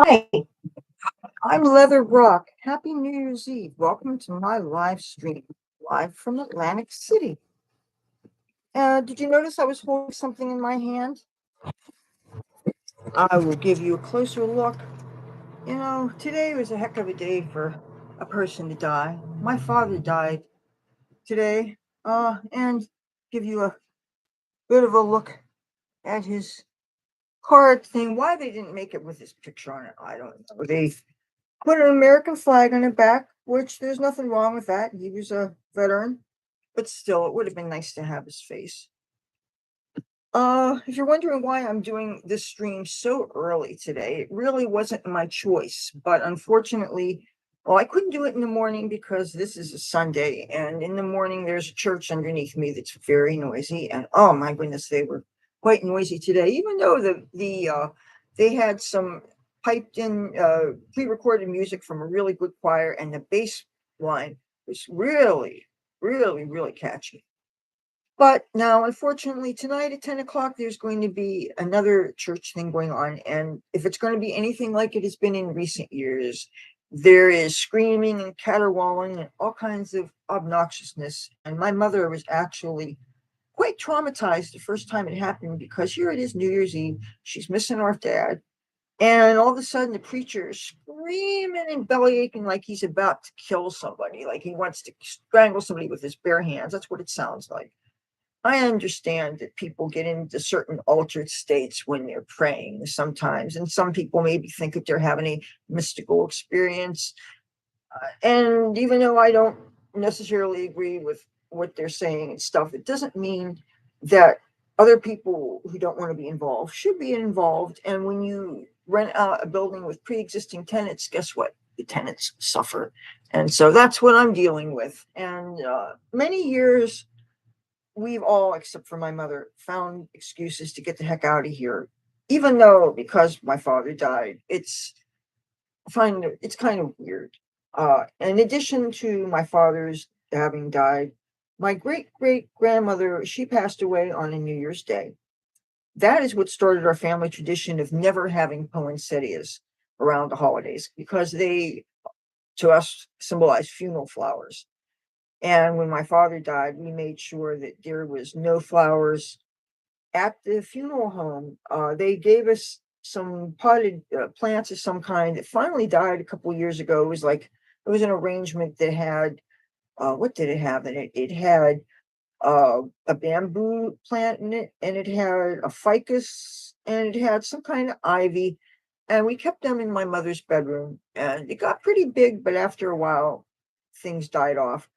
Hi, I'm Leather Rokk. Happy New Year's Eve. Welcome to my live stream, live from Atlantic City. Did you notice I was holding something in my hand? I will give you a closer look. Today was a heck of a day for a person to die. My father died today, and give you a bit of a look at his card thing. Why they didn't make it with his picture on it, I don't know. They put an American flag on the back, which there's nothing wrong with that. He was a veteran, but still, it would have been nice to have his face. If you're wondering why I'm doing this stream so early today, it really wasn't my choice, but unfortunately, well, I couldn't do it in the morning because this is a Sunday, and in the morning there's a church underneath me that's very noisy, and oh my goodness, they were quite noisy today. Even though they had some piped in pre-recorded music from a really good choir, and the bass line was really catchy. But now, unfortunately, tonight at 10 o'clock, there's going to be another church thing going on. And if it's going to be anything like it has been in recent years, there is screaming and caterwauling and all kinds of obnoxiousness. And my mother was actually quite traumatized the first time it happened because here it is, New Year's Eve. She's missing our dad. And all of a sudden, the preacher is screaming and belly aching like he's about to kill somebody, like he wants to strangle somebody with his bare hands. That's what it sounds like. I understand that people get into certain altered states when they're praying sometimes, and some people maybe think that they're having a mystical experience. And even though I don't necessarily agree with what they're saying and stuff, it doesn't mean that other people who don't want to be involved should be involved. And when you rent out a building with pre existing tenants, guess what? The tenants suffer. And so that's what I'm dealing with. And many years we've all, except for my mother, found excuses to get the heck out of here. Even though, because my father died, it's kind of weird. In addition to my father's having died, my great grandmother, she passed away on a New Year's Day. That is what started our family tradition of never having poinsettias around the holidays because they, to us, symbolize funeral flowers. And when my father died, we made sure that there was no flowers at the funeral home. They gave us some potted plants of some kind that finally died a couple of years ago. It was an arrangement that had what did it have in it? It had a bamboo plant in it, and it had a ficus, and it had some kind of ivy. And we kept them in my mother's bedroom, and it got pretty big, but after a while, things died off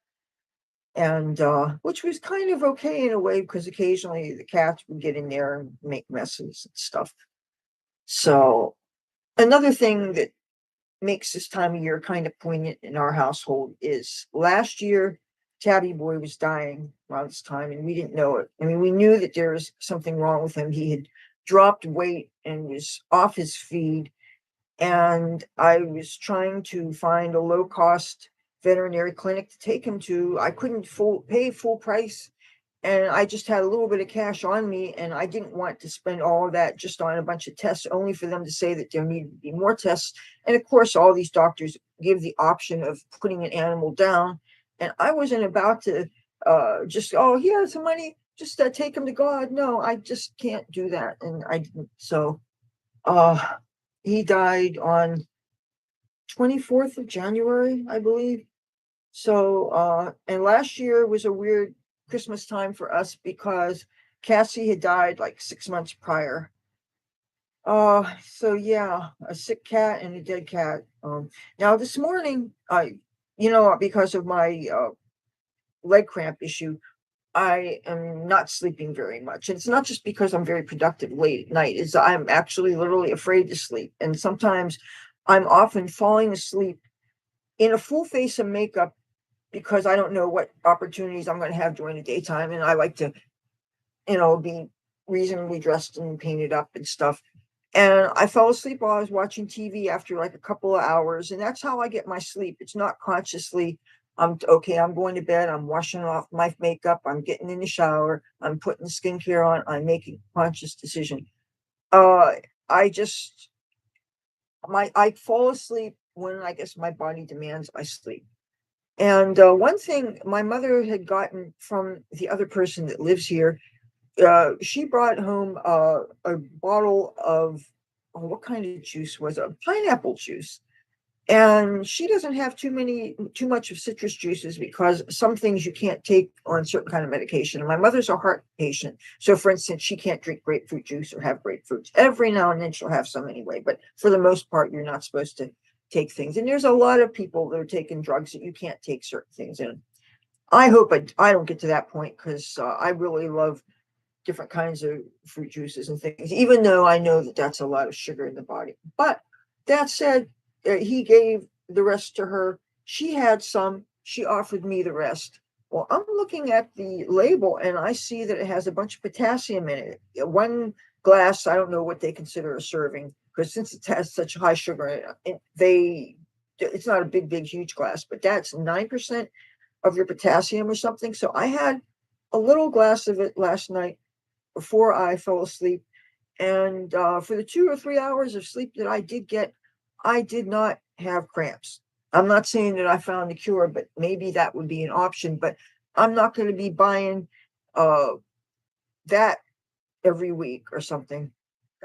and which was kind of okay in a way because occasionally the cats would get in there and make messes and stuff. So another thing that makes this time of year kind of poignant in our household is last year Tabby Boy was dying around this time and we didn't know it. I mean, we knew that there was something wrong with him. He had dropped weight and was off his feed, and I was trying to find a low cost veterinary clinic to take him to. I couldn't pay full price, and I just had a little bit of cash on me, and I didn't want to spend all of that just on a bunch of tests, only for them to say that there needed to be more tests. And of course, all these doctors give the option of putting an animal down, and I wasn't about to just, oh, here's some money, just take him to God. No, I just can't do that, and I didn't. So uh, he died on 24th of January, I believe. So, and last year was a weird Christmas time for us because Cassie had died like 6 months prior. So yeah, a sick cat and a dead cat. Now this morning, because of my leg cramp issue, I am not sleeping very much. It's not just because I'm very productive late at night, it's I'm actually literally afraid to sleep. And sometimes I'm often falling asleep in a full face of makeup because I don't know what opportunities I'm going to have during the daytime. And I like to, be reasonably dressed and painted up and stuff. And I fell asleep while I was watching TV after like a couple of hours. And that's how I get my sleep. It's not consciously, I'm okay, I'm going to bed, I'm washing off my makeup, I'm getting in the shower, I'm putting skincare on, I'm making a conscious decision. Uh, I just I fall asleep when I guess my body demands I sleep. And one thing my mother had gotten from the other person that lives here, she brought home a bottle of, oh, what kind of juice was it? Pineapple juice. And she doesn't have too much of citrus juices because some things you can't take on certain kind of medication. And my mother's a heart patient, so for instance, she can't drink grapefruit juice or have grapefruits. Every now and then she'll have some anyway, but for the most part, you're not supposed to take things. And there's a lot of people that are taking drugs that you can't take certain things in. I hope I don't get to that point because I really love different kinds of fruit juices and things, even though I know that that's a lot of sugar in the body. But that said, he gave the rest to her. She had some, she offered me the rest. Well, I'm looking at the label and I see that it has a bunch of potassium in it. One glass, I don't know what they consider a serving, because since it has such high sugar in it, it's not a big, huge glass, but that's 9% of your potassium or something. So I had a little glass of it last night before I fell asleep. And for the 2 or 3 hours of sleep that I did get, I did not have cramps. I'm not saying that I found the cure, but maybe that would be an option. But I'm not going to be buying uh, that every week or something.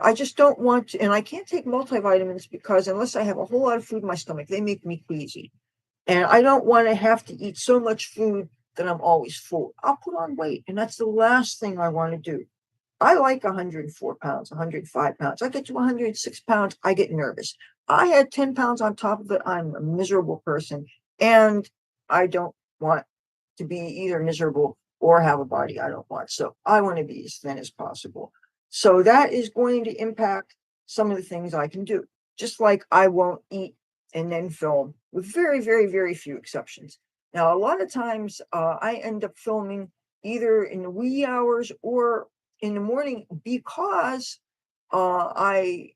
I just don't want to, and I can't take multivitamins because unless I have a whole lot of food in my stomach, they make me queasy. And I don't want to have to eat so much food that I'm always full. I'll put on weight, and that's the last thing I want to do. I like 104 pounds, 105 pounds. I get to 106 pounds, I get nervous. I had 10 pounds on top of it. I'm a miserable person. And I don't want to be either miserable or have a body I don't want. So I want to be as thin as possible. So that is going to impact some of the things I can do. Just like I won't eat and then film, with very few exceptions. Now, a lot of times I end up filming either in the wee hours or in the morning because I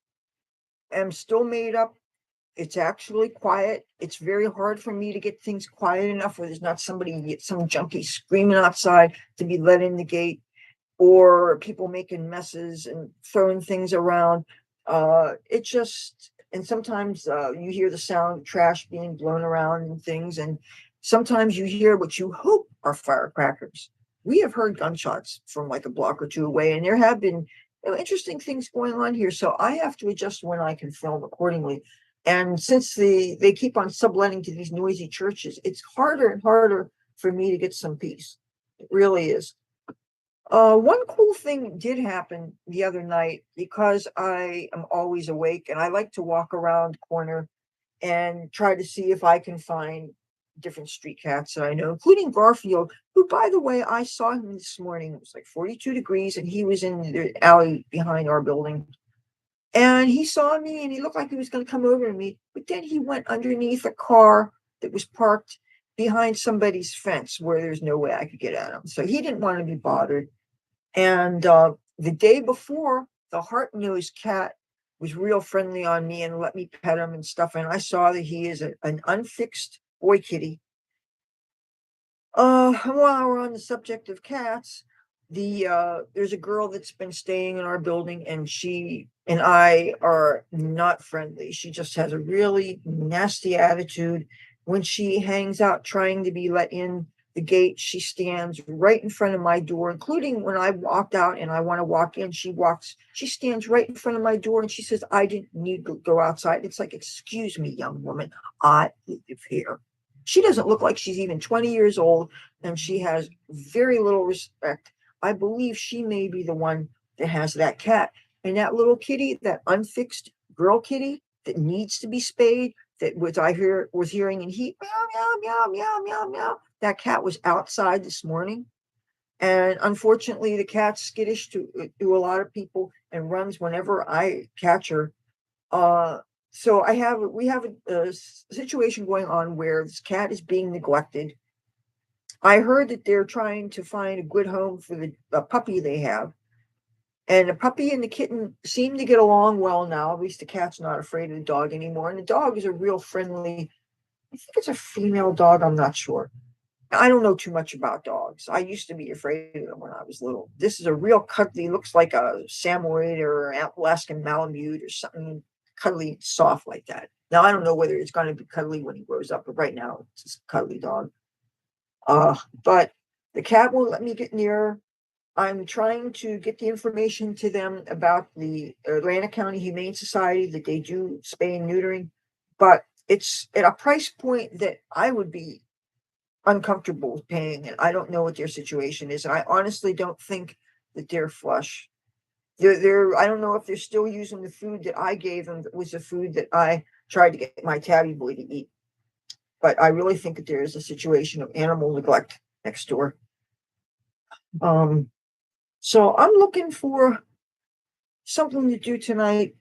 am still made up. It's actually quiet. It's very hard for me to get things quiet enough where there's not some junkie screaming outside to be let in the gate, or people making messes and throwing things around. It just, and sometimes you hear the sound of trash being blown around and things, and sometimes you hear what you hope are firecrackers. We have heard gunshots from like a block or two away, and there have been interesting things going on here. So I have to adjust when I can film accordingly. And since they keep on subletting to these noisy churches, it's harder and harder for me to get some peace. It really is. One cool thing did happen the other night because I am always awake and I like to walk around the corner and try to see if I can find different street cats that I know, including Garfield, who, by the way, I saw him this morning. It was like 42 degrees and he was in the alley behind our building. And he saw me and he looked like he was going to come over to me, but then he went underneath a car that was parked behind somebody's fence where there's no way I could get at him. So he didn't want to be bothered. And the day before, the heart-nosed cat was real friendly on me and let me pet him and stuff. And I saw that he is an unfixed boy kitty. While we're on the subject of cats, there's a girl that's been staying in our building, and she and I are not friendly. She just has a really nasty attitude. When she hangs out trying to be let in the gate, she stands right in front of my door, including when I walked out and I want to walk in. She stands right in front of my door and she says, I didn't need to go outside. It's like, excuse me, young woman, I live here. She doesn't look like she's even 20 years old, and she has very little respect. I believe she may be the one that has that cat. And that little kitty, that unfixed girl kitty that needs to be spayed, that was hearing in heat, meow, meow, meow, meow, meow, meow. That cat was outside this morning. And unfortunately, the cat's skittish to a lot of people and runs whenever I catch her. Uh, so we have a situation going on where this cat is being neglected. I heard that they're trying to find a good home for the puppy they have. And the puppy and the kitten seem to get along well now. At least the cat's not afraid of the dog anymore. And the dog is a real friendly, I think it's a female dog. I'm not sure. I don't know too much about dogs. I used to be afraid of them when I was little. This is a real cuddly, looks like a Samoyed or Alaskan Malamute or something. cuddly, soft like that. Now I don't know whether it's going to be cuddly when he grows up, but right now it's just a cuddly dog. But the cat won't let me get near. I'm trying to get the information to them about the Atlantic County Humane Society that they do spay and neutering, but it's at a price point that I would be uncomfortable paying, and I don't know what their situation is. And I honestly don't think that they're flush. They're I don't know if they're still using the food that I gave them, that was the food that I tried to get my tabby boy to eat. But I really think that there is a situation of animal neglect next door. Um, so I'm looking for something to do tonight.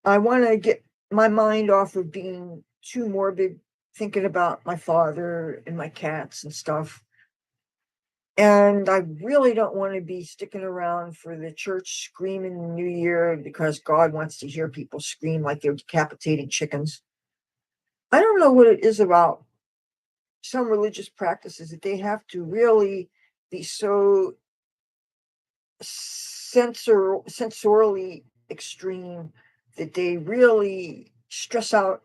I want to get my mind off of being too morbid, thinking about my father and my cats and stuff. And I really don't want to be sticking around for the church screaming in the New Year because God wants to hear people scream like they're decapitating chickens. I don't know what it is about some religious practices that they have to really be so sensorially extreme that they really stress out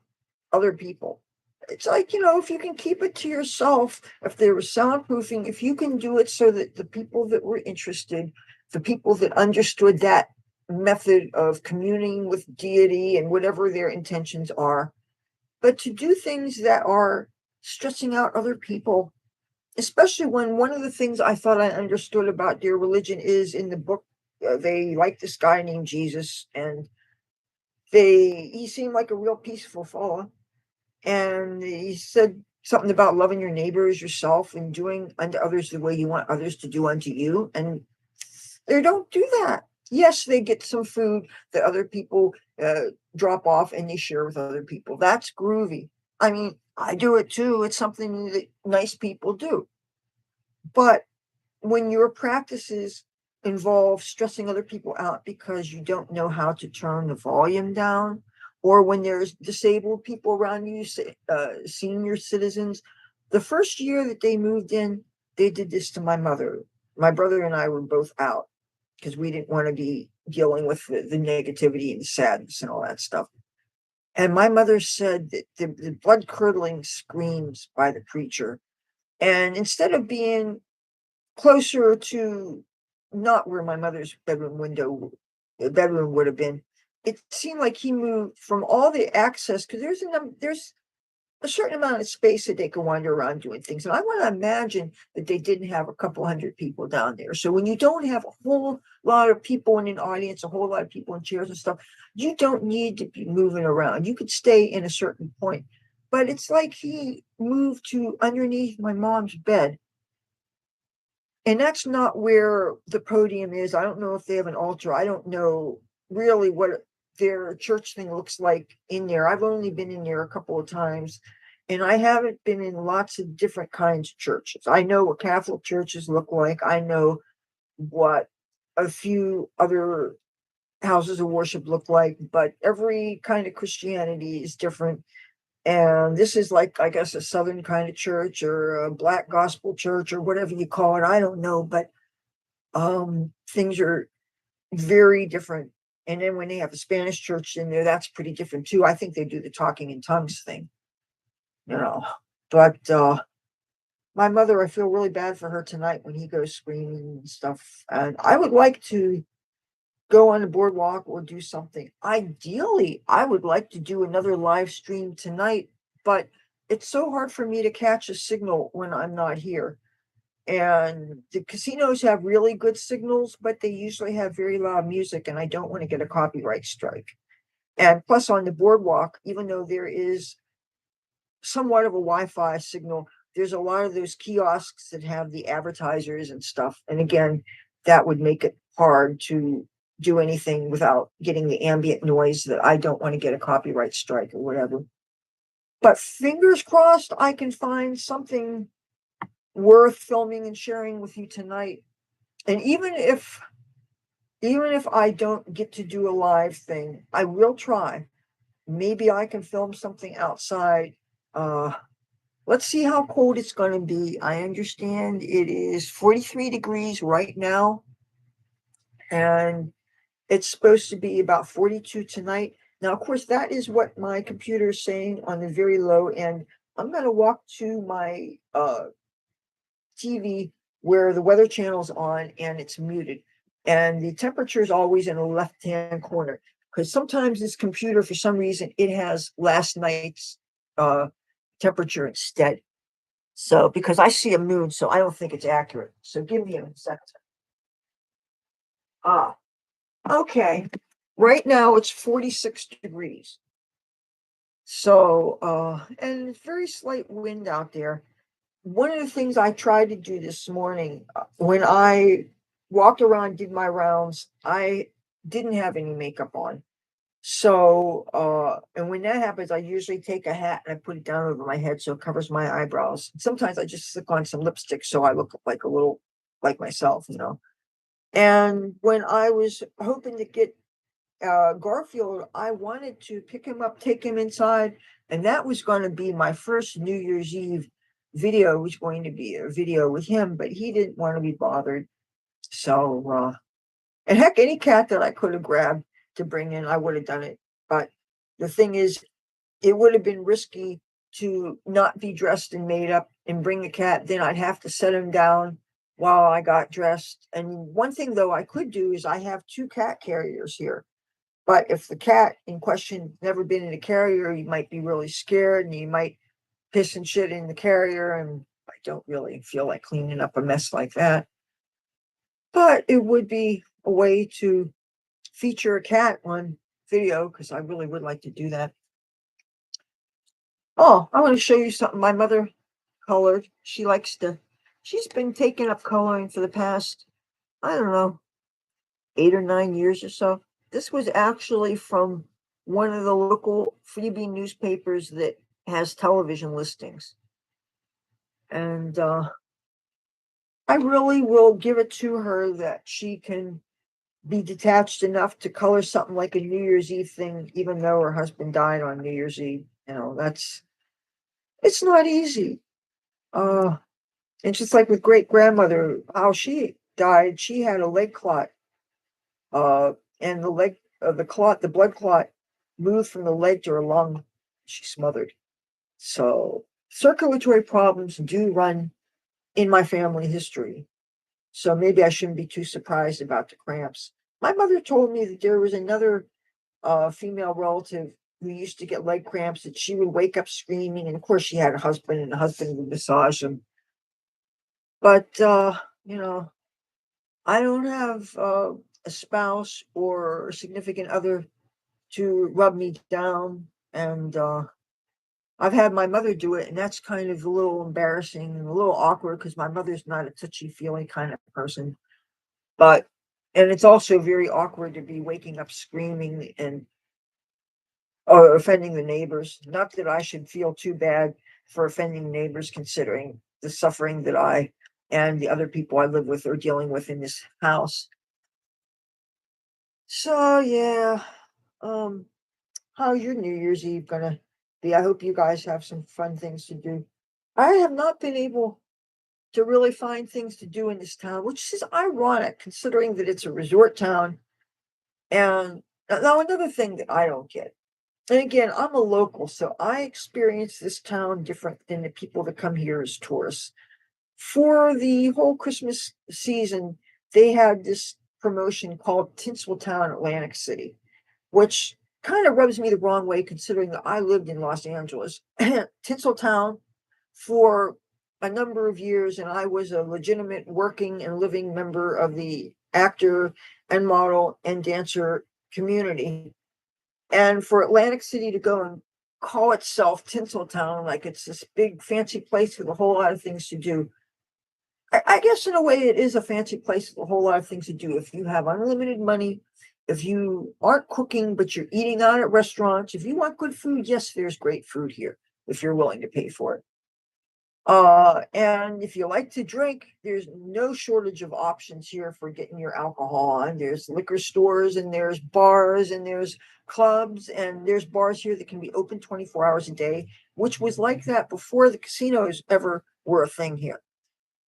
other people. It's like, if you can keep it to yourself, if there was soundproofing, if you can do it so that the people that were interested, the people that understood that method of communing with deity and whatever their intentions are, but to do things that are stressing out other people, especially when one of the things I thought I understood about their religion is in the book, they like this guy named Jesus, and he seemed like a real peaceful fellow. And he said something about loving your neighbor as yourself and doing unto others the way you want others to do unto you. And they don't do that. Yes, they get some food that other people drop off and they share with other people. That's groovy. I mean, I do it too. It's something that nice people do. But when your practices involve stressing other people out because you don't know how to turn the volume down, or when there's disabled people around you, senior citizens. The first year that they moved in, they did this to my mother. My brother and I were both out because we didn't want to be dealing with the negativity and the sadness and all that stuff. And my mother said that the blood curdling screams by the preacher. And instead of being closer to not where my mother's bedroom would have been, it seemed like he moved from all the access, because there's a certain amount of space that they can wander around doing things. And I want to imagine that they didn't have a couple hundred people down there. So when you don't have a whole lot of people in an audience, a whole lot of people in chairs and stuff, you don't need to be moving around. You could stay in a certain point. But it's like he moved to underneath my mom's bed. And that's not where the podium is. I don't know if they have an altar. I don't know really what their church thing looks like in there. I've only been in there a couple of times, and I haven't been in lots of different kinds of churches. I know what Catholic churches look like. I know what a few other houses of worship look like, but every kind of Christianity is different. And this is like, I guess, a Southern kind of church or a Black gospel church or whatever you call it. I don't know, but things are very different. And then when they have a Spanish church in there, that's pretty different too. I think they do the talking in tongues thing, you know. But my mother, I feel really bad for her tonight when he goes screaming and stuff. And I would like to go on the boardwalk or do something. Ideally, I would like to do another live stream tonight, but it's so hard for me to catch a signal when I'm not here. And the casinos have really good signals, but they usually have very loud music, and I don't want to get a copyright strike. And plus, on the boardwalk, even though there is somewhat of a Wi-Fi signal, there's a lot of those kiosks that have the advertisers and stuff. And again, that would make it hard to do anything without getting the ambient noise that I don't want to get a copyright strike or whatever. But fingers crossed, I can find something worth filming and sharing with you tonight. And even if I don't get to do a live thing, I will try. Maybe I can film something outside. Let's see how cold it's going to be. I understand it is 43 degrees right now, and it's supposed to be about 42 tonight. Now, of course, that is what my computer is saying on the very low end. I'm going to walk to my TV where the weather channel's on and it's muted. And the temperature is always in the left-hand corner because sometimes this computer, for some reason, it has last night's uh, temperature instead. So, because I see a moon, so I don't think it's accurate. So give me a second. Ah, okay. Right now it's 46 degrees. So, and it's very slight wind out there. One of the things I tried to do this morning, when I walked around, did my rounds, I didn't have any makeup on. So, and when that happens, I usually take a hat and I put it down over my head so it covers my eyebrows. Sometimes I just stick on some lipstick so I look like a little like myself, you know. And when I was hoping to get Garfield, I wanted to pick him up, take him inside, and that was going to be my first New Year's Eve video. Was going to be a video with him, but he didn't want to be bothered. So, and heck, any cat that I could have grabbed to bring in, I would have done it. But the thing is, it would have been risky to not be dressed and made up and bring the cat. Then I'd have to set him down while I got dressed. And one thing, though, I could do is I have two cat carriers here. But if the cat in question never been in a carrier, you might be really scared and you might piss and shit in the carrier. And I don't really feel like cleaning up a mess like that. But it would be a way to feature a cat on video because I really would like to do that. Oh, I want to show you something my mother colored. She's been taking up coloring for the past, I don't know, 8 or 9 years or so. This was actually from one of the local freebie newspapers that has television listings. And I really will give it to her that she can be detached enough to color something like a New Year's Eve thing, even though her husband died on New Year's Eve. You know, it's not easy. And just like with great grandmother, how she died, she had a leg clot. And the blood clot moved from the leg to her lung. She smothered. So circulatory problems do run in my family history. So maybe I shouldn't be too surprised about the cramps. My mother told me that there was another female relative who used to get leg cramps that she would wake up screaming. And of course, she had a husband, and the husband would massage them. But, you know, I don't have a spouse or a significant other to rub me down. And I've had my mother do it, and that's kind of a little embarrassing and a little awkward because my mother's not a touchy feely kind of person. But, and it's also very awkward to be waking up screaming and or offending the neighbors. Not that I should feel too bad for offending neighbors, considering the suffering that I and the other people I live with are dealing with in this house. So yeah, um, how's your New Year's Eve gonna be? I hope you guys have some fun things to do. I have not been able to really find things to do in this town, which is ironic considering that it's a resort town. And now another thing that I don't get, and again, I'm a local, so I experience this town different than the people that come here as tourists. For the whole Christmas season, they had this promotion called Tinseltown Atlantic City, which kind of rubs me the wrong way considering that I lived in Los Angeles. Tinseltown for a number of years, and I was a legitimate working and living member of the actor and model and dancer community. And for Atlantic City to go and call itself Tinseltown, like it's this big fancy place with a whole lot of things to do. I guess in a way it is a fancy place with a whole lot of things to do. If you have unlimited money, if you aren't cooking, but you're eating out at restaurants, if you want good food, yes, there's great food here if you're willing to pay for it. And if you like to drink, there's no shortage of options here for getting your alcohol on. There's liquor stores and there's bars and there's clubs and there's bars here that can be open 24 hours a day, which was like that before the casinos ever were a thing here.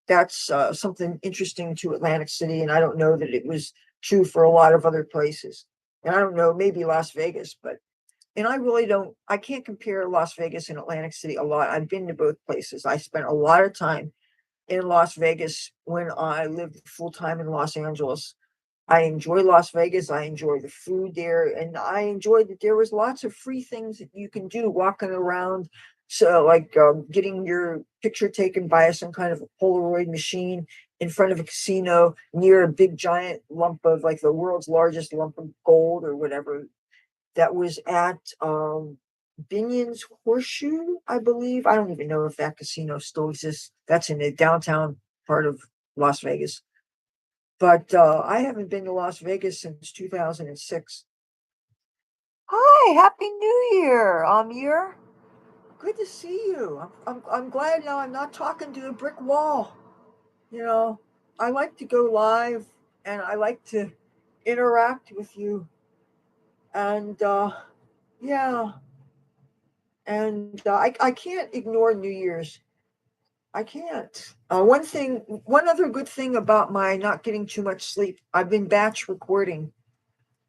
That's something interesting to Atlantic City, and I don't know that it was true for a lot of other places. And I don't know, maybe Las Vegas, but and I can't compare Las Vegas and Atlantic City a lot. I've been to both places. I spent a lot of time in Las Vegas when I lived full time in Los Angeles. I enjoy Las Vegas. I enjoy the food there, and I enjoyed that there was lots of free things that you can do walking around. So, like getting your picture taken by some kind of a Polaroid machine in front of a casino near a big giant lump of like the world's largest lump of gold or whatever that was at Binion's Horseshoe, I believe. I don't even know if that casino still exists. That's in the downtown part of Las Vegas. But I haven't been to Las Vegas since 2006. Hi, Happy New Year, Amir. Good to see you. I'm glad now I'm not talking to a brick wall. You know, I like to go live and I like to interact with you. And yeah, and I can't ignore New Year's. I can't. One other good thing about my not getting too much sleep, I've been batch recording.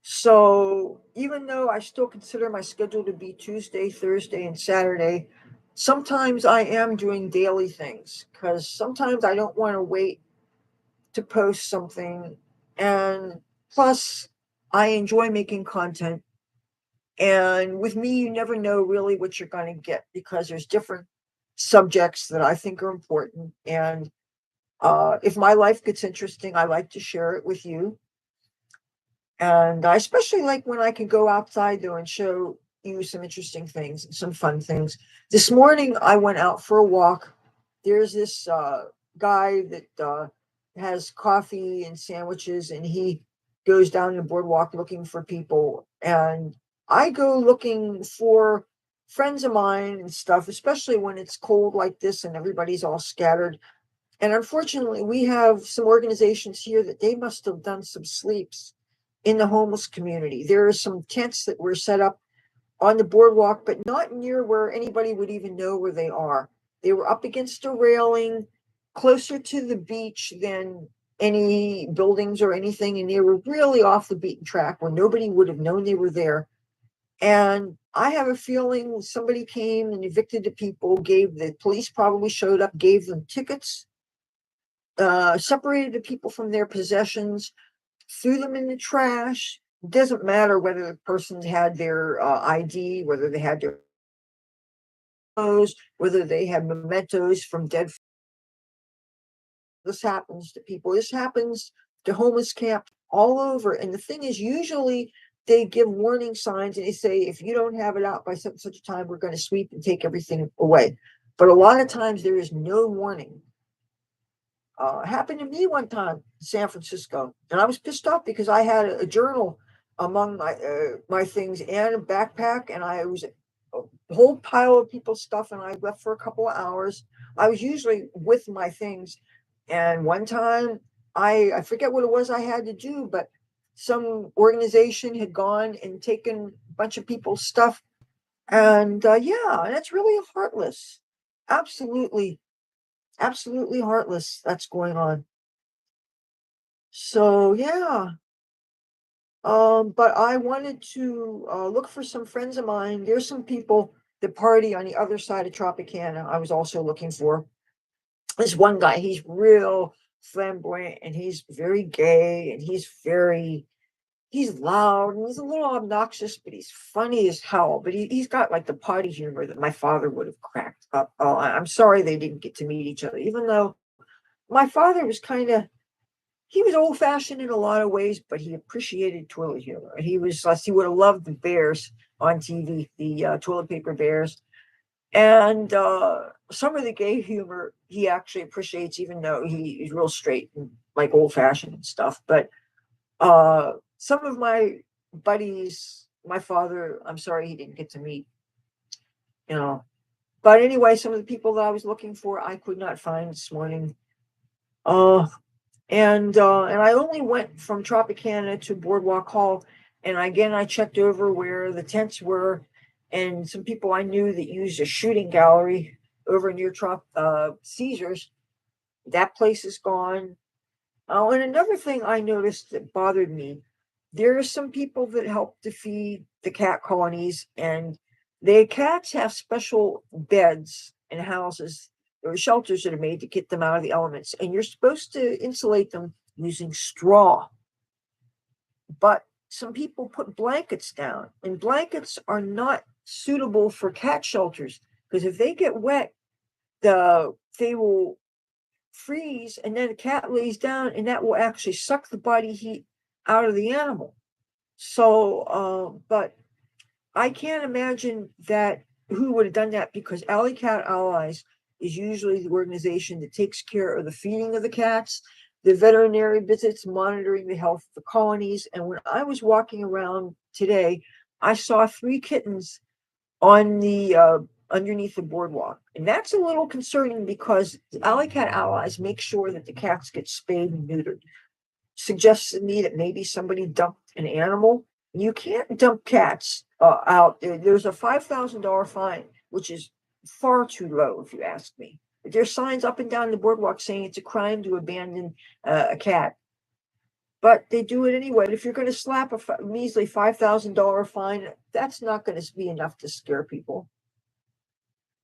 So even though I still consider my schedule to be Tuesday, Thursday, and Saturday, sometimes I am doing daily things because sometimes I don't want to wait to post something. And plus, I enjoy making content. And with me, you never know really what you're going to get because there's different subjects that I think are important. And if my life gets interesting, I like to share it with you. And I especially like when I can go outside though and show you some interesting things, some fun things. This morning I went out for a walk. There's this guy that has coffee and sandwiches, and he goes down the boardwalk looking for people. And I go looking for friends of mine and stuff, especially when it's cold like this and everybody's all scattered. And unfortunately, we have some organizations here that they must have done some sleeps in the homeless community. There are some tents that were set up on the boardwalk, but not near where anybody would even know where they are. They were up against a railing, closer to the beach than any buildings or anything, and they were really off the beaten track where nobody would have known they were there. And I have a feeling somebody came and evicted the people, gave the police probably showed up, gave them tickets, separated the people from their possessions, threw them in the trash. It doesn't matter whether the person had their ID, whether they had their clothes, whether they had mementos from dead. This happens to people. This happens to homeless camp all over. And the thing is, usually they give warning signs and they say, if you don't have it out by such a time, we're going to sweep and take everything away. But a lot of times there is no warning. Happened to me one time in San Francisco, and I was pissed off because I had a journal among my things and a backpack, and I was a whole pile of people's stuff, and I left for a couple of hours. I was usually with my things, and one time I forget what it was I had to do, but some organization had gone and taken a bunch of people's stuff, and yeah, that's really heartless. Absolutely, absolutely heartless. That's going on. So yeah, but I wanted to look for some friends of mine. There's some people that party on the other side of Tropicana. I was also looking for this one guy. He's real flamboyant and he's very gay and he's loud and he's a little obnoxious, but he's funny as hell. But he's got like the party humor that my father would have cracked up. Oh, I'm sorry they didn't get to meet each other, even though my father was kind of he was old fashioned in a lot of ways, but he appreciated toilet humor. And he would have loved the bears on TV, the toilet paper bears. And some of the gay humor he actually appreciates, even though he's real straight and like old fashioned and stuff. But some of my buddies, my father, I'm sorry he didn't get to meet, you know. But anyway, some of the people that I was looking for, I could not find this morning. Uh, and I only went from Tropicana to Boardwalk Hall, and again I checked over where the tents were, and some people I knew that used a shooting gallery over near Caesars. That place is gone. Oh, and another thing I noticed that bothered me There are some people that help to feed the cat colonies, and the cats have special beds and houses or shelters that are made to get them out of the elements. And you're supposed to insulate them using straw. But some people put blankets down, and blankets are not suitable for cat shelters because if they get wet, they will freeze, and then the cat lays down, and that will actually suck the body heat out of the animal. So, but I can't imagine that who would have done that, because Alley Cat Allies is usually the organization that takes care of the feeding of the cats, the veterinary visits, monitoring the health of the colonies. And when I was walking around today, I saw 3 kittens on the underneath the boardwalk. And that's a little concerning because the Alley Cat Allies make sure that the cats get spayed and neutered. Suggests to me that maybe somebody dumped an animal. You can't dump cats out. There's a $5,000 fine, which is far too low, if you ask me. There's signs up and down the boardwalk saying it's a crime to abandon a cat, but they do it anyway. And if you're going to slap a measly $5,000 fine, that's not going to be enough to scare people.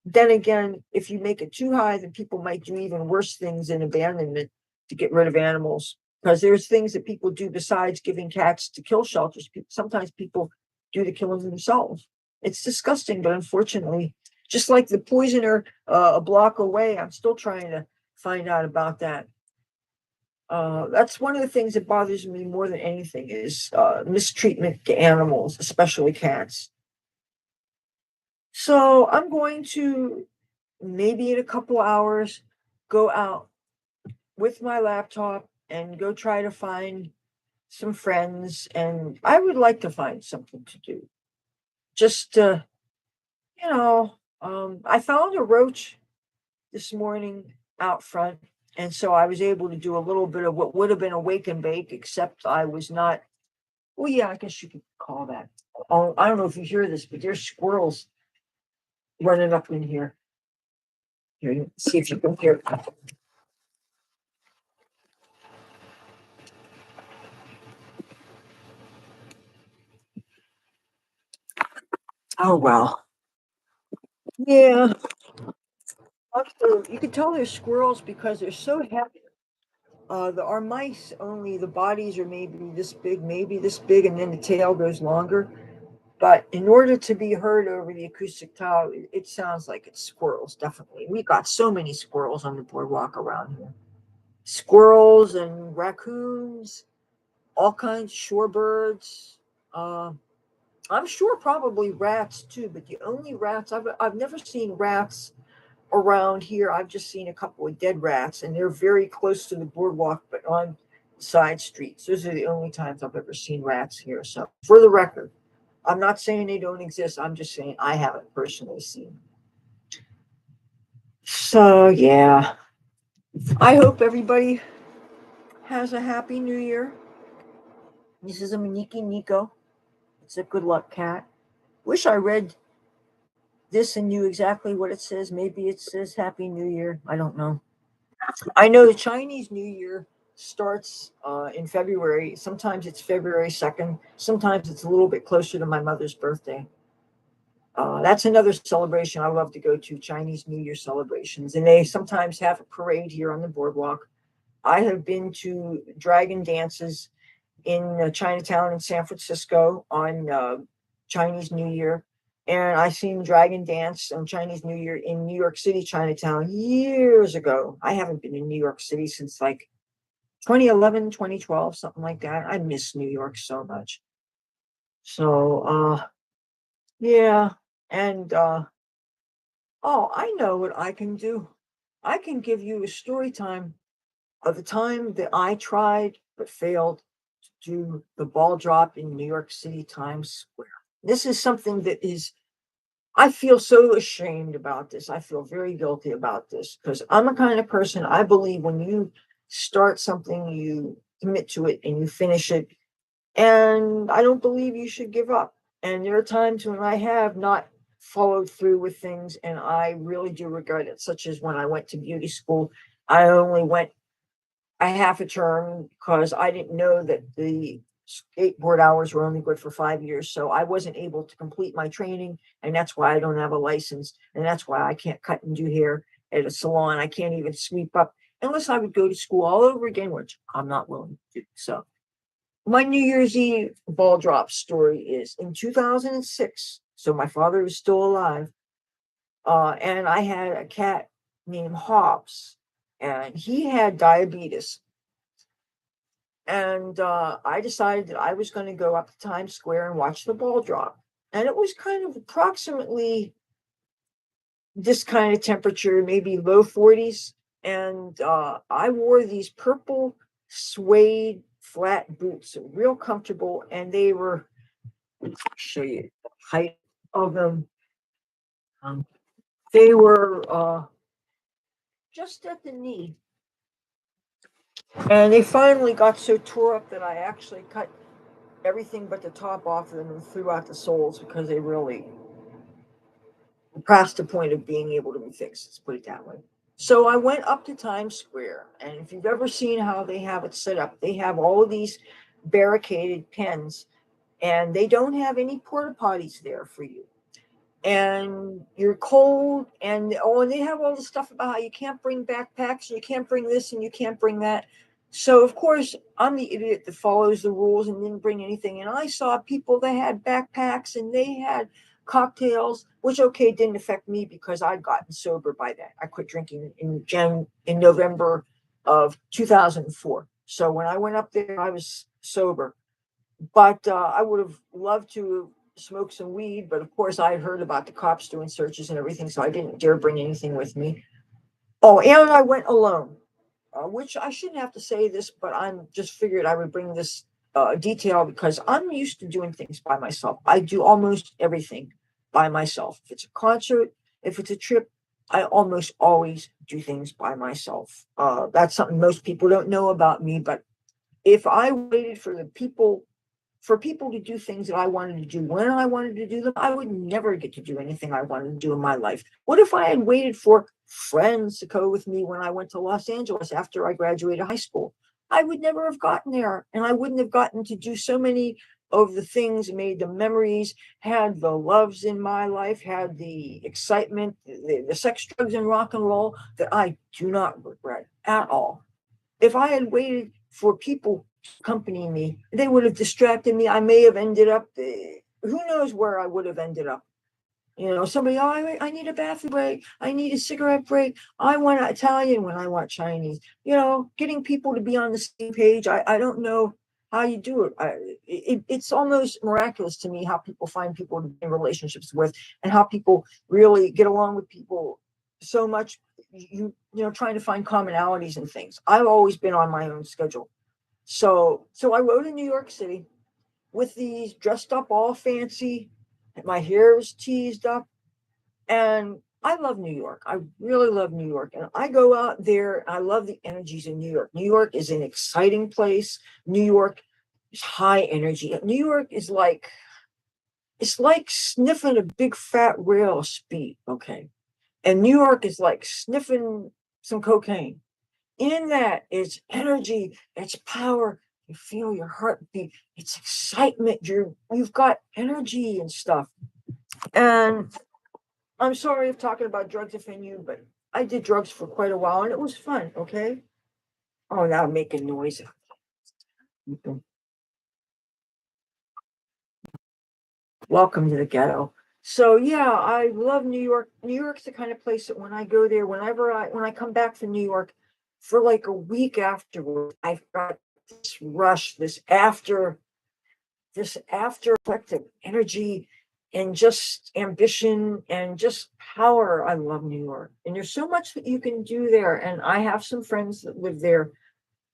Then again, if you make it too high, then people might do even worse things in abandonment to get rid of animals. Because there's things that people do besides giving cats to kill shelters. Sometimes people do the killing themselves. It's disgusting, but unfortunately, just like the poisoner a block away, I'm still trying to find out about that. That's one of the things that bothers me more than anything is mistreatment to animals, especially cats. So I'm going to, maybe in a couple hours, go out with my laptop and go try to find some friends. And I would like to find something to do. Just, I found a roach this morning out front. And so I was able to do a little bit of what would have been a wake and bake, except I was not. Well, yeah, I guess you could call that. Oh, I don't know if you hear this, but there's squirrels running up in here. Here, see if you can hear. Oh, well. Yeah. Also, you can tell they're squirrels because they're so heavy. Our mice only, the bodies are maybe this big, and then the tail goes longer. But in order to be heard over the acoustic tile, it sounds like it's squirrels, definitely. We got so many squirrels on the boardwalk around here. Squirrels and raccoons, all kinds of shorebirds. Uh, I'm sure probably rats too, but the only rats I've never seen rats around here. I've just seen a couple of dead rats, and they're very close to the boardwalk, but on side streets. Those are the only times I've ever seen rats here. So, for the record, I'm not saying they don't exist. I'm just saying I haven't personally seen them. So, yeah, I hope everybody has a happy new year. This is a Maniki Nico. It's a good luck cat. Wish I read this and knew exactly what it says. Maybe it says Happy New Year. I don't know. I know the Chinese New Year starts in February. Sometimes it's February 2nd. Sometimes it's a little bit closer to my mother's birthday. That's another celebration I love to go to, Chinese New Year celebrations. And they sometimes have a parade here on the boardwalk. I have been to dragon dances in Chinatown in San Francisco on Chinese New Year. And I seen Dragon Dance on Chinese New Year in New York City, Chinatown, years ago. I haven't been in New York City since like 2011, 2012, something like that. I miss New York so much. So, yeah. And, oh, I know what I can do. I can give you a story time of the time that I tried but failed to do the ball drop in New York City Times Square. This is something that is, I feel so ashamed about this. I feel very guilty about this because I'm a kind of person, I believe when you start something, you commit to it and you finish it. And I don't believe you should give up. And there are times when I have not followed through with things and I really do regret it, such as when I went to beauty school. I only went a half a term because I didn't know that the skateboard hours were only good for 5 years. So I wasn't able to complete my training. And that's why I don't have a license. And that's why I can't cut and do hair at a salon. I can't even sweep up unless I would go to school all over again, which I'm not willing to do. So my New Year's Eve ball drop story is in 2006. So my father was still alive. And I had a cat named Hobbs, and he had diabetes. And I decided that I was going to go up to Times Square and watch the ball drop. And it was kind of approximately this kind of temperature, maybe low 40s. And I wore these purple suede flat boots, real comfortable. And they were, I'll show you the height of them. Um, they were just at the knee. And they finally got so tore up that I actually cut everything but the top off of them and threw out the soles because they really past the point of being able to be fixed. Let's put it that way. So I went up to Times Square, and if you've ever seen how they have it set up, they have all of these barricaded pens, and they don't have any porta potties there for you. And you're cold, and and they have all the stuff about how you can't bring backpacks, and you can't bring this, and you can't bring that. So of course I'm the idiot that follows the rules and didn't bring anything. And I saw people that had backpacks and they had cocktails, which okay didn't affect me because I'd gotten sober by then. I quit drinking in November of 2004. So when I went up there, I was sober. But I would have loved to smoke some weed. But of course, I had heard about the cops doing searches and everything, so I didn't dare bring anything with me. Oh, and I went alone, which I shouldn't have to say this, but I'm just figured I would bring this detail because I'm used to doing things by myself. I do almost everything by myself. If it's a concert, if it's a trip, I almost always do things by myself. That's something most people don't know about me. But if I waited for people to do things that I wanted to do when I wanted to do them, I would never get to do anything I wanted to do in my life. What if I had waited for friends to go with me when I went to Los Angeles after I graduated high school? I would never have gotten there, and I wouldn't have gotten to do so many of the things, made the memories, had the loves in my life, had the excitement, the sex, drugs, and rock and roll that I do not regret at all. If I had waited for people to accompany me, they would have distracted me. I may have ended up, who knows where I would have ended up. Somebody, oh, I need a bathroom break. I need a cigarette break. I want Italian when I want Chinese. Getting people to be on the same page. I don't know how you do it. It's almost miraculous to me how people find people to be in relationships with and how people really get along with people so much. Trying to find commonalities and things. I've always been on my own schedule. So I rode in New York City with these dressed up all fancy. My hair was teased up, and I love New York. I really love New York. And I go out there. I love the energies in New York. New York is an exciting place. New York is high energy. New York is it's like sniffing a big fat rail speed. Okay. And New York is like sniffing some cocaine. In that, it's energy, it's power. You feel your heartbeat. It's excitement. You've got energy and stuff. And I'm sorry if talking about drugs offend you, but I did drugs for quite a while and it was fun. Okay. Oh, now I'm making noise. Welcome to the ghetto. So yeah, I love New York. New York's the kind of place that when I go there, when I come back from New York for like a week afterward, I've got this rush, this after effective energy and just ambition and just power. I love New York. And there's so much that you can do there. And I have some friends that live there.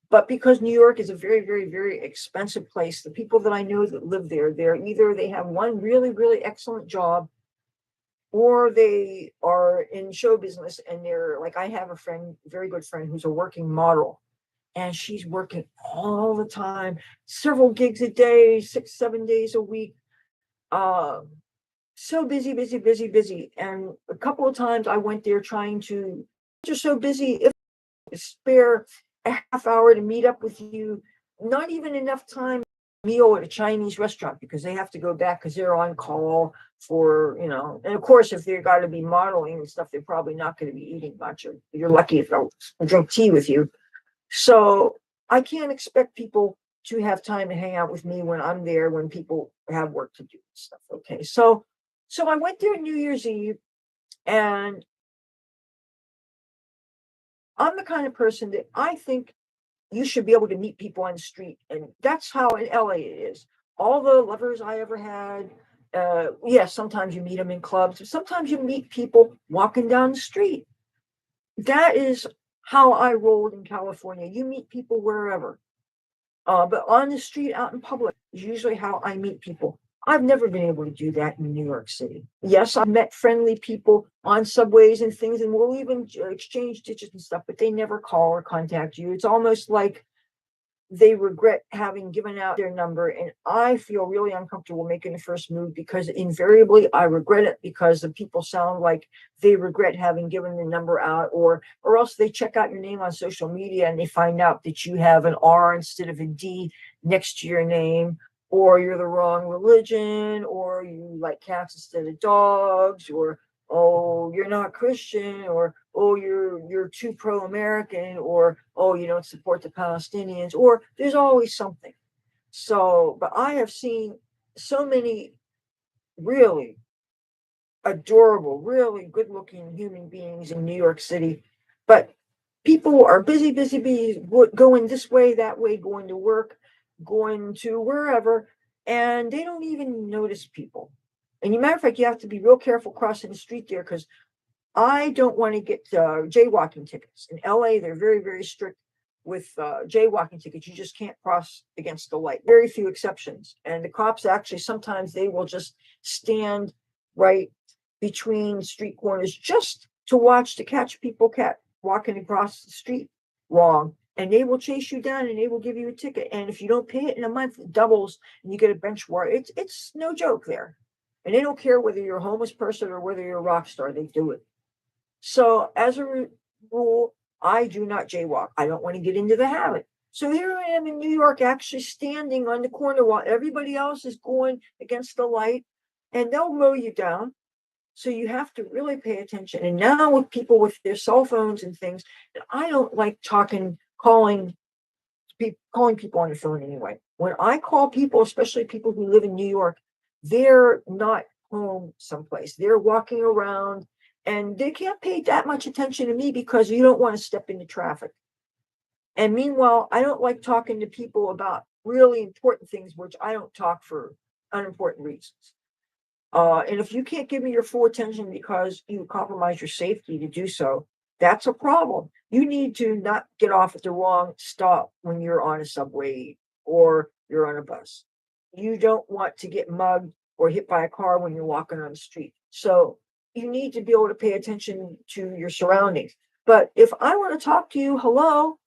But because New York is a very, very, very expensive place, the people that I know that live there, they have one really, really excellent job, or they are in show business and they're like, I have a friend, very good friend, who's a working model, and she's working all the time, several gigs a day, 6, 7 days a week. Uh, so busy, busy, busy, busy. And a couple of times I went there trying to, just so busy, if spare a half hour to meet up with you, not even enough time meal at a Chinese restaurant because they have to go back because they're on call for, and of course, if they've got to be modeling and stuff, they're probably not going to be eating much. Or you're lucky if they'll drink tea with you. So I can't expect people to have time to hang out with me when I'm there when people have work to do and stuff. Okay. So I went there New Year's Eve, and I'm the kind of person that I think you should be able to meet people on the street. And that's how in LA it is. All the lovers I ever had, yes, sometimes you meet them in clubs, but sometimes you meet people walking down the street. That is how I rolled in California. You meet people wherever. But on the street, out in public, is usually how I meet people. I've never been able to do that in New York City. Yes, I've met friendly people on subways and things, and we'll even exchange digits and stuff, but they never call or contact you. It's almost like they regret having given out their number, and I feel really uncomfortable making the first move because invariably I regret it because the people sound like they regret having given the number out, or else they check out your name on social media and they find out that you have an R instead of a D next to your name, or you're the wrong religion, or you like cats instead of dogs, or oh, you're not Christian, or oh, you're too pro-American, or oh, you don't support the Palestinians, or there's always something. So, but I have seen so many really adorable, really good-looking human beings in New York City, but people are busy, busy, busy, going this way, that way, going to work, going to wherever, and they don't even notice people. And matter of fact, you have to be real careful crossing the street there because I don't want to get jaywalking tickets. In LA, they're very, very strict with jaywalking tickets. You just can't cross against the light. Very few exceptions. And the cops actually, sometimes they will just stand right between street corners just to watch to catch people walking across the street wrong. And they will chase you down and they will give you a ticket. And if you don't pay it in a month, it doubles and you get a bench warrant. It's no joke there. And they don't care whether you're a homeless person or whether you're a rock star, they do it. So as a rule, I do not jaywalk. I don't want to get into the habit. So here I am in New York, actually standing on the corner while everybody else is going against the light, and they'll mow you down. So you have to really pay attention. And now with people with their cell phones and things, I don't like calling people on the phone anyway. When I call people, especially people who live in New York, they're not home someplace. They're walking around and they can't pay that much attention to me because you don't want to step into traffic. And meanwhile, I don't like talking to people about really important things, which I don't talk for unimportant reasons. And if you can't give me your full attention because you compromise your safety to do so, that's a problem. You need to not get off at the wrong stop when you're on a subway or you're on a bus. You don't want to get mugged or hit by a car when you're walking on the street. So you need to be able to pay attention to your surroundings. But if I want to talk to you, hello,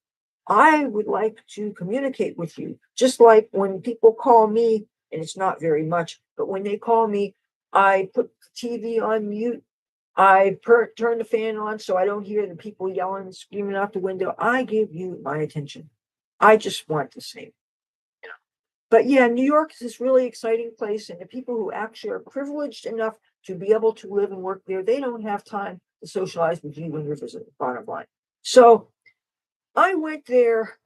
I would like to communicate with you. Just like when people call me, and it's not very much, but when they call me, I put the TV on mute. I turn the fan on so I don't hear the people yelling and screaming out the window. I give you my attention. I just want the same. But yeah, New York is this really exciting place, and the people who actually are privileged enough to be able to live and work there, they don't have time to socialize with you when you're visiting, bottom line. So I went there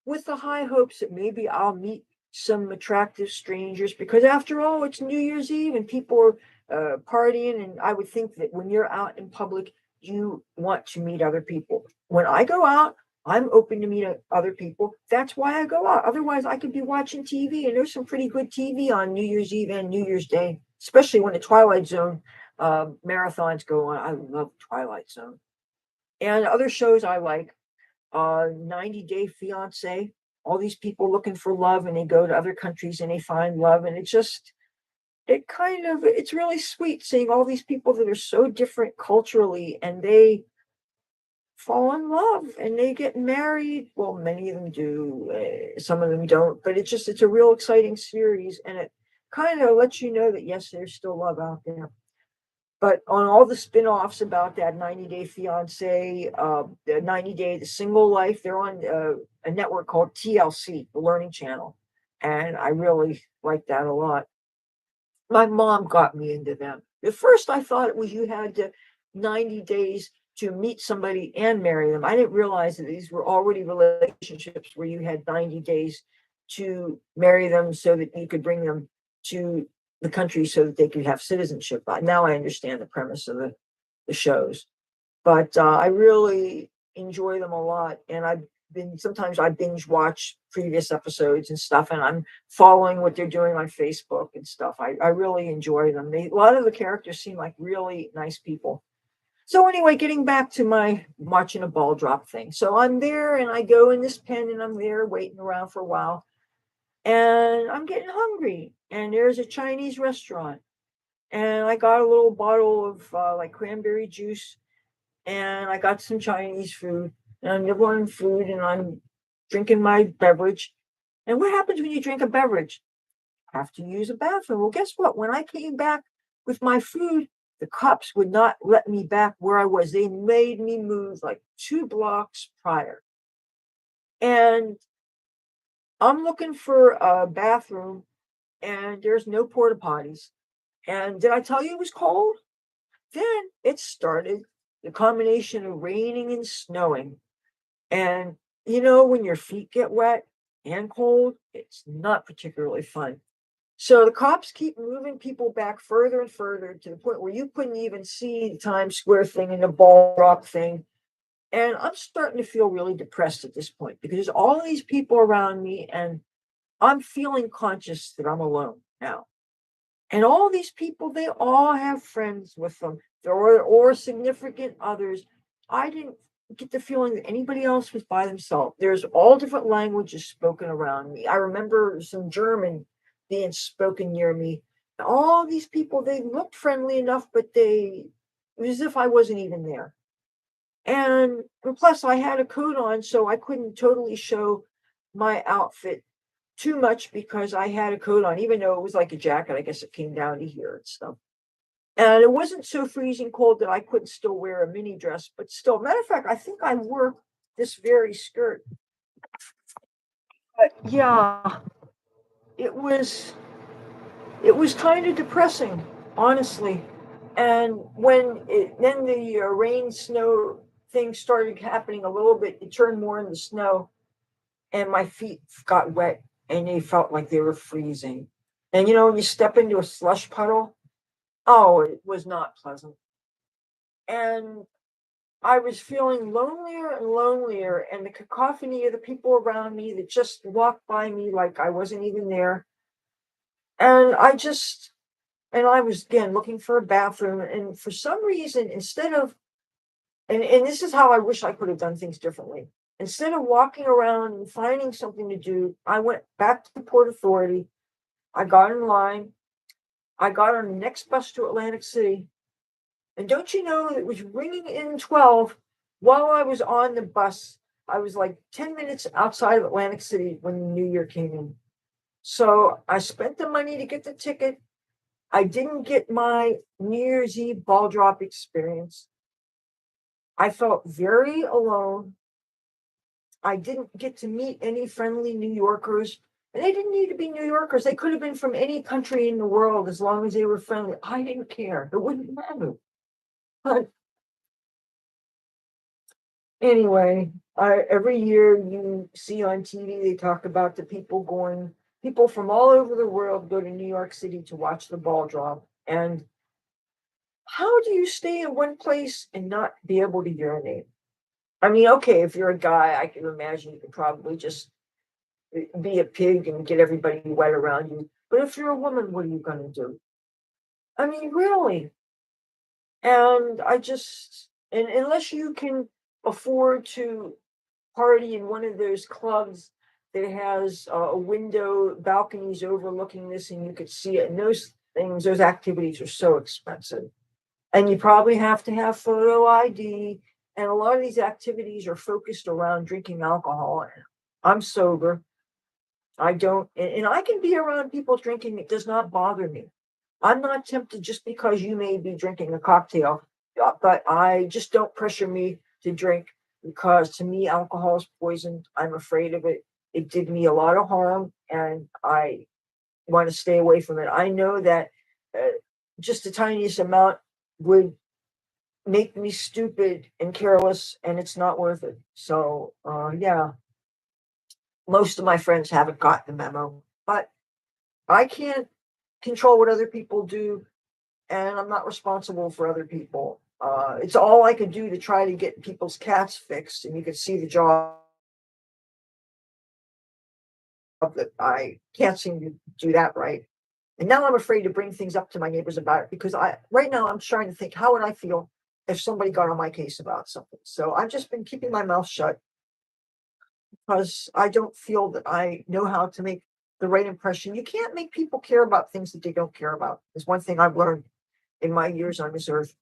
with the high hopes that maybe I'll meet some attractive strangers because after all, it's New Year's Eve and people are partying. And I would think that when you're out in public, you want to meet other people. When I go out, I'm open to meet other people. That's why I go out. Otherwise, I could be watching TV, and there's some pretty good TV on New Year's Eve and New Year's Day, especially when the Twilight Zone marathons go on. I love Twilight Zone. And other shows I like, 90 Day Fiance, all these people looking for love and they go to other countries and they find love. And it's really sweet seeing all these people that are so different culturally and they fall in love and they get married. Well, many of them do, some of them don't, but it's a real exciting series. And it kind of lets you know that, yes, there's still love out there. But on all the spin-offs about that 90 Day Fiance, the 90 Day, the Single Life, they're on a network called TLC, the Learning Channel. And I really like that a lot. My mom got me into them. At first, I thought it was you had to 90 days to meet somebody and marry them. I didn't realize that these were already relationships where you had 90 days to marry them so that you could bring them to the country so that they could have citizenship. Now I understand the premise of the shows. But I really enjoy them a lot, and I've been sometimes I binge watch previous episodes and stuff, and I'm following what they're doing on Facebook and stuff. I really enjoy them. A lot of the characters seem like really nice people. So anyway, getting back to my watching a ball drop thing. So I'm there, and I go in this pen, and I'm there waiting around for a while, and I'm getting hungry, and there's a Chinese restaurant, and I got a little bottle of like cranberry juice, and I got some Chinese food, and I'm nibbling food, and I'm drinking my beverage. And what happens when you drink a beverage? You have to use a bathroom. Well, guess what? When I came back with my food, the cops would not let me back where I was. They made me move like 2 blocks prior. And I'm looking for a bathroom, and there's no porta potties. And did I tell you it was cold? Then it started the combination of raining and snowing. And when your feet get wet and cold, it's not particularly fun. So the cops keep moving people back further and further to the point where you couldn't even see the Times Square thing and the ball drop thing. And I'm starting to feel really depressed at this point because there's all these people around me, and I'm feeling conscious that I'm alone now. And all these people, they all have friends with them or significant others. I didn't get the feeling that anybody else was by themselves. There's all different languages spoken around me. I remember some German being spoken near me. All these people, they looked friendly enough, but it was as if I wasn't even there. And plus, I had a coat on, so I couldn't totally show my outfit too much because I had a coat on, even though it was like a jacket. I guess it came down to here and stuff. And it wasn't so freezing cold that I couldn't still wear a mini dress, but still, matter of fact, I think I wore this very skirt. But yeah, it was kind of depressing, honestly. And then the rain snow thing started happening a little bit, it turned more into snow, and my feet got wet, and they felt like they were freezing. And when you step into a slush puddle, oh, it was not pleasant. And I was feeling lonelier and lonelier, and the cacophony of the people around me that just walked by me like I wasn't even there. And I was again looking for a bathroom, and for some reason, instead of and this is how I wish I could have done things differently. Instead of walking around and finding something to do, I went back to the Port Authority. I got in line. I got on the next bus to Atlantic City. And don't you know, it was ringing in 12 while I was on the bus. I was like 10 minutes outside of Atlantic City when the New Year came in. So I spent the money to get the ticket. I didn't get my New Year's Eve ball drop experience. I felt very alone. I didn't get to meet any friendly New Yorkers. And they didn't need to be New Yorkers. They could have been from any country in the world as long as they were friendly. I didn't care. It wouldn't matter. But anyway, every year you see on TV, they talk about the people from all over the world go to New York City to watch the ball drop. And how do you stay in one place and not be able to urinate? I mean, okay, if you're a guy, I can imagine you could probably just be a pig and get everybody wet around you. But if you're a woman, what are you going to do? I mean, really? And and unless you can afford to party in one of those clubs that has a window, balconies overlooking this, and you could see it, and those activities are so expensive. And you probably have to have photo ID. And a lot of these activities are focused around drinking alcohol. I'm sober. I don't, and I can be around people drinking. It does not bother me. I'm not tempted just because you may be drinking a cocktail, but I just don't pressure me to drink because to me, alcohol is poison. I'm afraid of it. it did me a lot of harm, and I want to stay away from it. I know that just the tiniest amount would make me stupid and careless, and it's not worth it. So, yeah, most of my friends haven't got the memo, but I can't control what other people do, and I'm not responsible for other people. It's all I could do to try to get people's cats fixed, and you can see the job that I can't seem to do that right. And now I'm afraid to bring things up to my neighbors about it, because right now I'm trying to think, how would I feel if somebody got on my case about something? So I've just been keeping my mouth shut, because I don't feel that I know how to make the right impression. You can't make people care about things that they don't care about. Is one thing I've learned in my years on this earth.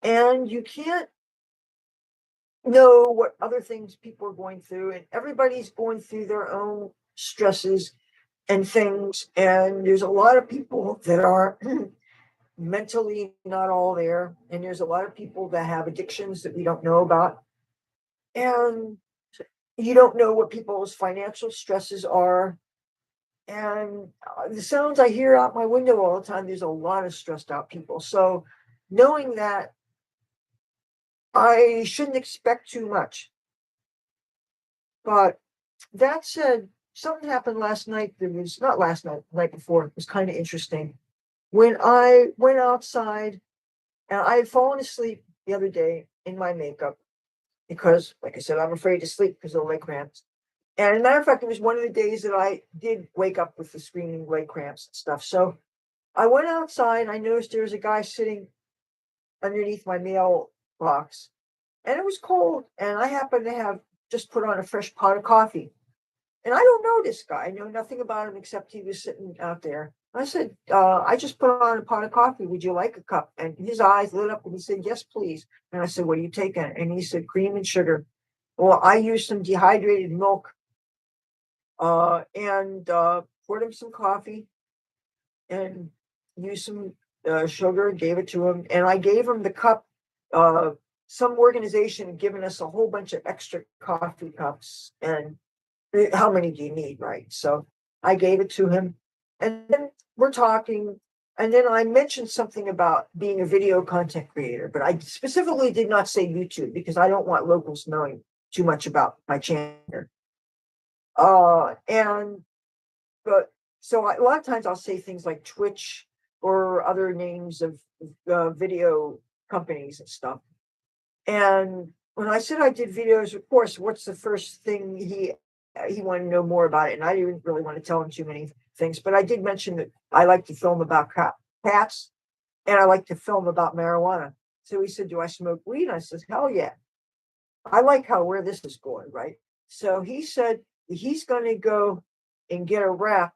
And you can't know what other things people are going through, and everybody's going through their own stresses and things. And there's a lot of people that are mentally not all there, and there's a lot of people that have addictions that we don't know about, and you don't know what people's financial stresses are. And the sounds I hear out my window all the time, there's a lot of stressed out people. So knowing that, I shouldn't expect too much. But that said, something happened last night that was not last night, the night before. It was kind of interesting. When I went outside, and I had fallen asleep the other day in my makeup, because, like I said, I'm afraid to sleep because of the leg cramps. And as a matter of fact, it was one of the days that I did wake up with the screaming leg cramps and stuff. So I went outside, and I noticed there was a guy sitting underneath my mailbox, and it was cold. And I happened to have just put on a fresh pot of coffee. And I don't know this guy. I know nothing about him except he was sitting out there. I said, I just put on a pot of coffee. Would you like a cup? And his eyes lit up, and he said, yes, please. And I said, what are you taking? And he said, cream and sugar. Well, I used some dehydrated milk, and poured him some coffee, and used some sugar, gave it to him. And I gave him the cup. Some organization had given us a whole bunch of extra coffee cups, and how many do you need, right? So I gave it to him, and then we're talking, and then I mentioned something about being a video content creator, but I specifically did not say YouTube, because I don't want locals knowing too much about my channel. And but so a lot of times I'll say things like Twitch or other names of video companies and stuff. And when I said I did videos, of course, what's the first thing he wanted to know more about it? And I didn't really want to tell him too many things, but I did mention that I like to film about cats, and I like to film about marijuana. So he said, do I smoke weed? I said, hell yeah. I like where this is going, right? So he said he's going to go and get a wrap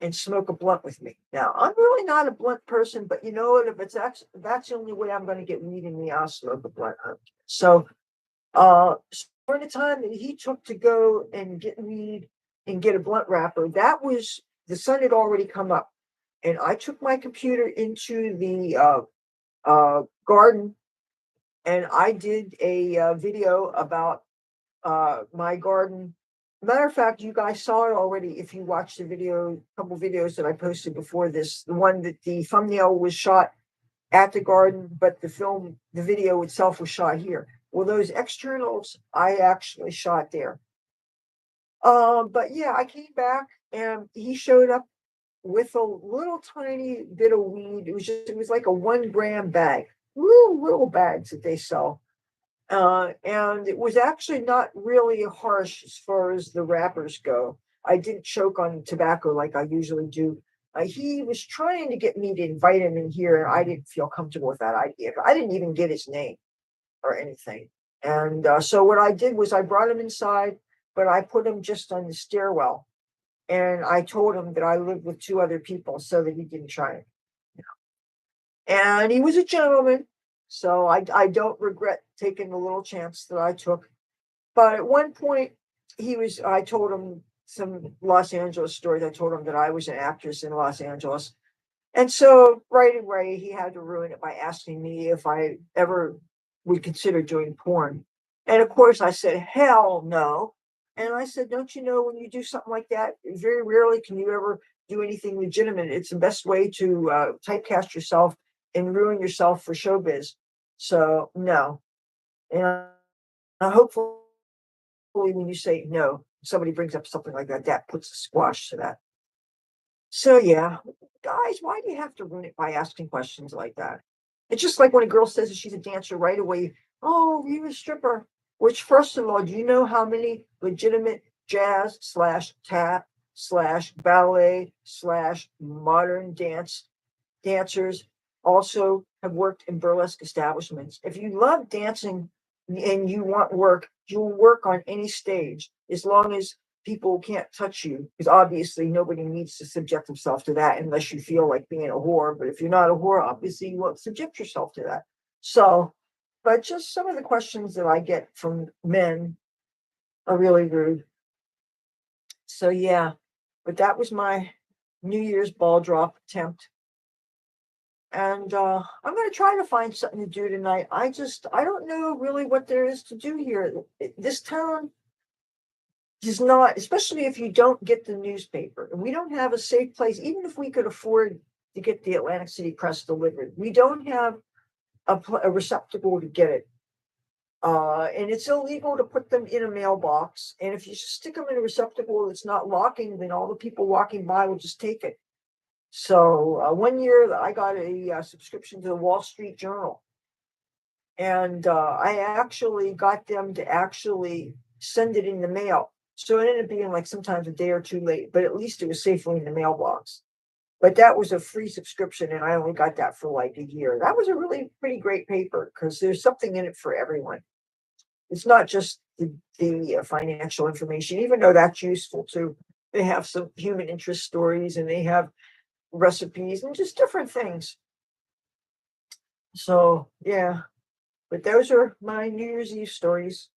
and smoke a blunt with me. Now, I'm really not a blunt person, but you know what? If that's the only way I'm going to get weed in me, I'll smoke a blunt. So during the time that he took to go and get weed and get a blunt wrapper, that was the sun had already come up, and I took my computer into the garden, and I did a video about my garden. Matter of fact, you guys saw it already if you watched the video, couple videos that I posted before this. The one that the thumbnail was shot at the garden, but the video itself was shot here. Well, those externals I actually shot there. But yeah, I came back, and he showed up with a little tiny bit of weed. It was like a 1 gram bag, little bags that they sell. And it was actually not really harsh as far as the wrappers go. I didn't choke on tobacco like I usually do. He was trying to get me to invite him in here, and I didn't feel comfortable with that idea. I didn't even get his name or anything. And so what I did was I brought him inside, but I put him just on the stairwell. And I told him that I lived with 2 other people so that he didn't try it. And he was a gentleman, so I don't regret taking the little chance that I took. But at one point, I told him some Los Angeles stories. I told him that I was an actress in Los Angeles. And so right away, he had to ruin it by asking me if I ever would consider doing porn. And of course, I said, hell no. And I said, don't you know, when you do something like that, very rarely can you ever do anything legitimate. It's the best way to typecast yourself and ruin yourself for showbiz. So no. And hopefully when you say no, somebody brings up something like that, that puts a squash to that. So yeah, guys, why do you have to ruin it by asking questions like that? It's just like when a girl says that she's a dancer right away. Oh, you're a stripper. Which, first of all, do you know how many legitimate jazz slash tap slash ballet slash modern dancers also have worked in burlesque establishments? If you love dancing and you want work, you'll work on any stage as long as people can't touch you, because obviously nobody needs to subject themselves to that unless you feel like being a whore. But if you're not a whore, obviously you won't subject yourself to that. So, but just some of the questions that I get from men are really rude. So yeah, but that was my New Year's ball drop attempt. And I'm going to try to find something to do tonight. I don't know really what there is to do here. This town does not, especially if you don't get the newspaper. And we don't have a safe place, even if we could afford to get the Atlantic City Press delivered. We don't have a receptacle to get it. And it's illegal to put them in a mailbox. And if you stick them in a receptacle that's not locking, then all the people walking by will just take it. So one year I got a subscription to the Wall Street Journal, and I actually got them to actually send it in the mail. So it ended up being like sometimes a day or two late, but at least it was safely in the mailbox. But that was a free subscription, and I only got that for like a year. That was a really pretty great paper because there's something in it for everyone. It's not just the financial information, even though that's useful too. They have some human interest stories, and they have recipes and just different things. So yeah, but those are my New Year's Eve stories.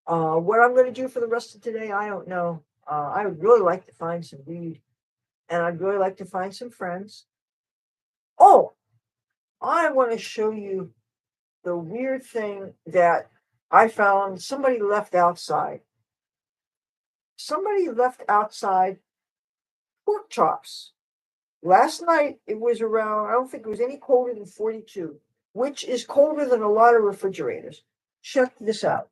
What I'm going to do for the rest of today, I don't know. I would really like to find some weed, and I'd really like to find some friends. Oh, I want to show you the weird thing that I found somebody left outside. Somebody left outside pork chops. Last night it was around, I don't think it was any colder than 42, which is colder than a lot of refrigerators. Check this out.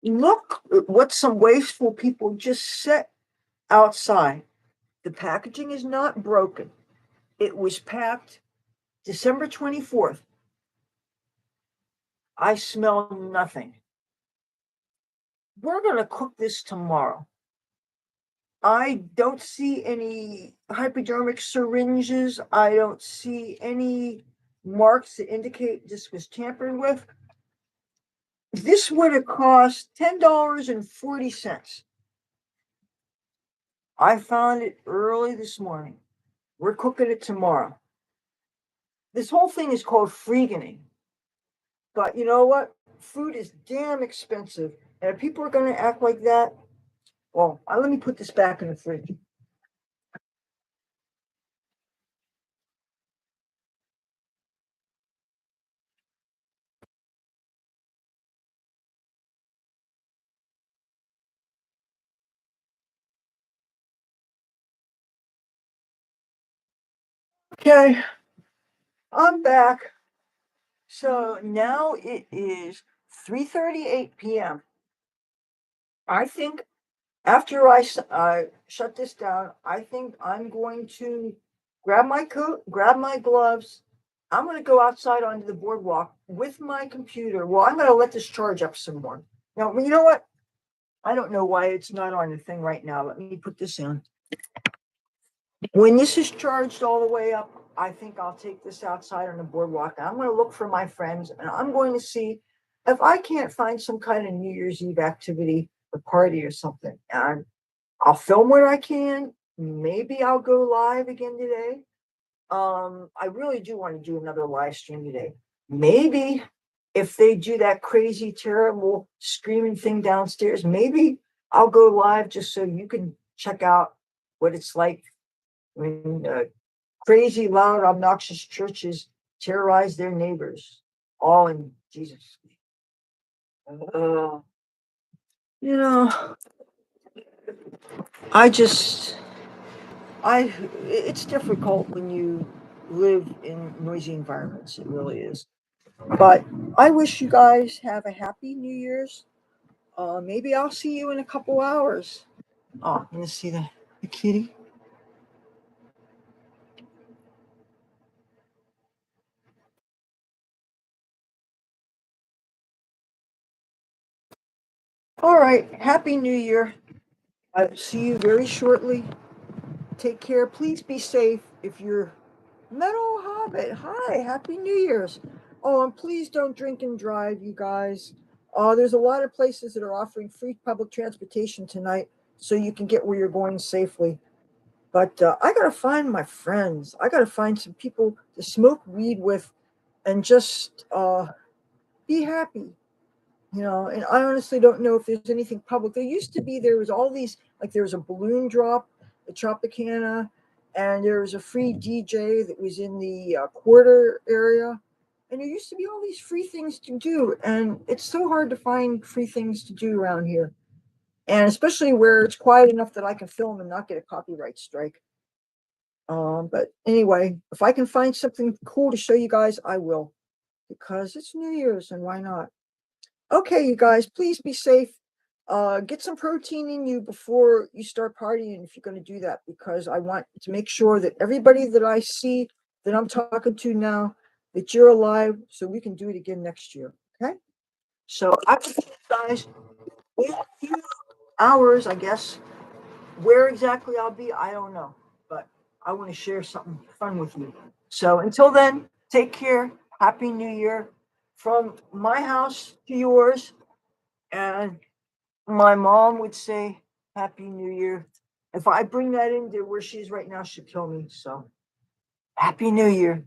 Look at what some wasteful people just set outside. The packaging is not broken. It was packed December 24th. I smell nothing. We're going to cook this tomorrow. I don't see any hypodermic syringes. I don't see any marks that indicate this was tampered with. This would have cost $10.40. I found it early this morning. We're cooking it tomorrow. This whole thing is called freeganing. But you know what? Food is damn expensive. And if people are going to act like that, well, let me put this back in the fridge. Okay, I'm back. So now it is 3:38 p.m. I think after I shut this down, I think I'm going to grab my coat, grab my gloves. I'm going to go outside onto the boardwalk with my computer. Well, I'm going to let this charge up some more. Now, you know what? I don't know why it's not on the thing right now. Let me put this in. When this is charged all the way up, I think I'll take this outside on the boardwalk. And I'm going to look for my friends, and I'm going to see if I can't find some kind of New Year's Eve activity or party or something. And I'll film what I can. Maybe I'll go live again today. I really do want to do another live stream today. Maybe if they do that crazy, terrible screaming thing downstairs, maybe I'll go live just so you can check out what it's like when crazy, loud, obnoxious churches terrorize their neighbors, all in Jesus' name. You know, I just, it's difficult when you live in noisy environments. It really is. But I wish you guys have a happy New Year's. Maybe I'll see you in a couple hours. Oh, you see the kitty? All right. Happy New Year. I'll see you very shortly. Take care. Please be safe. If you're Metal Hobbit, hi. Happy New Year's. Oh, and please don't drink and drive, you guys. There's a lot of places that are offering free public transportation tonight, so you can get where you're going safely. But I gotta find my friends. I gotta find some people to smoke weed with, and just be happy. And I honestly don't know if there's anything public. There was all these, like there was a balloon drop at Tropicana, and there was a free DJ that was in the quarter area. And there used to be all these free things to do, and it's so hard to find free things to do around here. And especially where it's quiet enough that I can film and not get a copyright strike. But anyway, if I can find something cool to show you guys, I will, because it's New Year's and why not? Okay, you guys, please be safe. Get some protein in you before you start partying if you're going to do that, because I want to make sure that everybody that I see that I'm talking to now, that you're alive so we can do it again next year. Okay? So I will see you guys in a few hours, I guess. Where exactly I'll be, I don't know, but I want to share something fun with you. So until then, take care. Happy New Year from my house to yours. And my mom would say, Happy New Year. If I bring that into where she is right now, she'll kill me. So, Happy New Year.